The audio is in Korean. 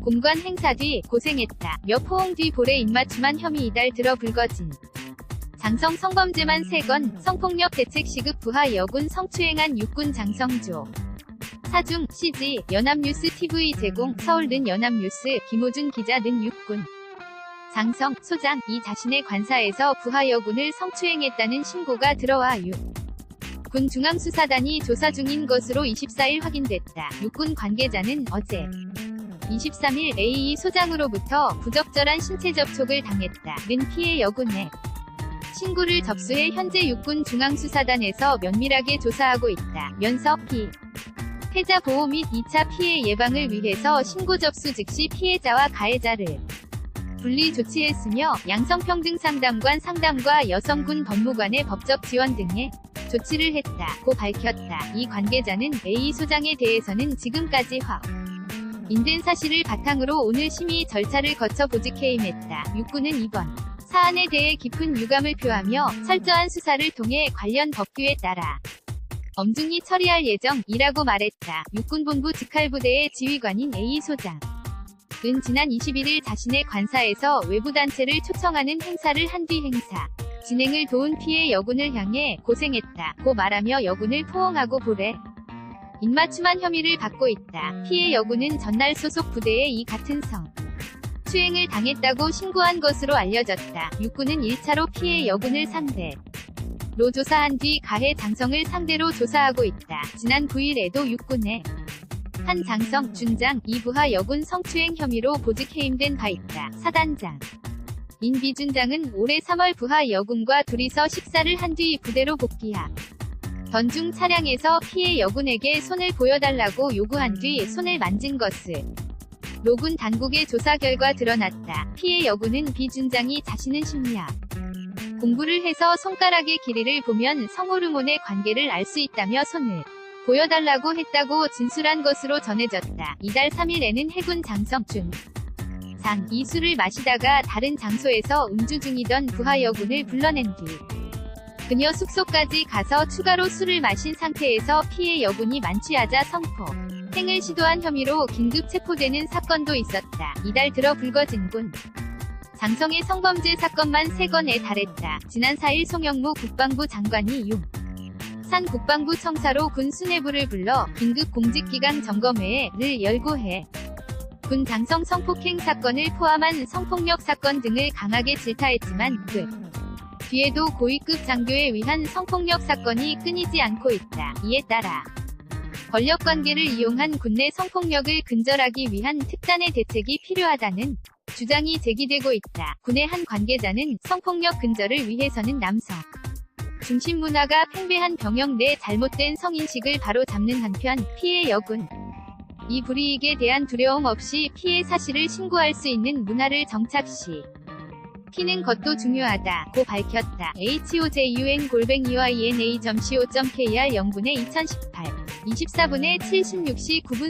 공관 행사 뒤 고생했다. 며 포옹 뒤 볼에 입맞춤한 혐의 이달 들어 불거진 장성 성범죄만 3건, 성폭력 대책 시급 부하 여군 성추행한 육군 장성조. 사중, CG, 연합뉴스 TV 제공, 서울는 연합뉴스, 김호준 기자 는 육군 장성, 소장, 이 자신의 관사에서 부하 여군을 성추행했다는 신고가 들어와 군 중앙수사단이 조사 중인 것으로 24일 확인됐다. 육군 관계자는 어제 23일 A 소장으로부터 부적절한 신체 접촉을 당했다는 피해 여군에 신고를 접수해 현재 육군 중앙수사단에서 면밀하게 조사하고 있다면서 피해자 보호 및 2차 피해 예방을 위해서 신고 접수 즉시 피해자와 가해자를 분리 조치했으며 양성평등상담관 상담과 여성군 법무관의 법적 지원 등의 조치를 했다고 밝혔다. 이 관계자는 A 소장에 대해서는 지금까지 인된 사실을 바탕으로 오늘 심의 절차를 거쳐 보직해임했다. 육군은 이번 사안에 대해 깊은 유감을 표하며 철저한 수사를 통해 관련 법규에 따라 엄중히 처리할 예정이라고 말했다. 육군본부 직할부대의 지휘관인 A 소장은 지난 21일 자신의 관사에서 외부단체를 초청하는 행사를 한 뒤 행사 진행을 도운 피해 여군을 향해 고생했다고 말하며 여군을 포옹하고 볼에 입맞춤한 혐의를 받고 있다. 피해 여군은 전날 소속 부대에 이 같은 성추행을 당했다고 신고한 것으로 알려졌다. 육군은 1차로 피해 여군을 상대로 조사한 뒤 가해 장성을 상대로 조사하고 있다. 지난 9일에도 육군의 한 장성, 준장, 이 부하 여군 성추행 혐의로 보직해임된 바 있다. 사단장 인 비준장은 올해 3월 부하 여군과 둘이서 식사를 한 뒤 부대로 복귀하던 중 차량에서 피해 여군에게 손을 보여달라고 요구한 뒤 손을 만진 것으로 군 당국의 조사 결과 드러났다. 피해 여군은 비준장이 자신은 심리학 공부를 해서 손가락의 길이를 보면 성호르몬의 관계를 알 수 있다며 손을 보여달라고 했다고 진술한 것으로 전해졌다. 이달 3일에는 해군 장성준 이 술을 마시다가 다른 장소에서 음주 중이던 부하 여군을 불러낸 뒤 그녀 숙소까지 가서 추가로 술을 마신 상태에서 피해 여군이 만취하자 성폭행을 시도한 혐의로 긴급 체포되는 사건도 있었다. 이달 들어 불거진 군 장성의 성범죄 사건만 3건에 달했다. 지난 4일 송영무 국방부 장관이 산 국방부 청사로 군 수뇌부를 불러 긴급 공직기강 점검회를 열고 군 장성 성폭행 사건을 포함한 성폭력 사건 등을 강하게 질타했지만 그 뒤에도 고위급 장교에 의한 성폭력 사건이 끊이지 않고 있다. 이에 따라 권력관계를 이용한 군내 성폭력을 근절하기 위한 특단의 대책이 필요하다는 주장이 제기되고 있다. 군의 한 관계자는 성폭력 근절을 위해서는 남성 중심 문화가 팽배한 병영 내 잘못된 성인식을 바로잡는 한편 피해 여군 이 불이익에 대한 두려움 없이 피해 사실을 신고할 수 있는 문화를 정착시키는 것도 중요하다고 밝혔다. hojun@ina.co.kr 0분의 2018 24분의 76시 9분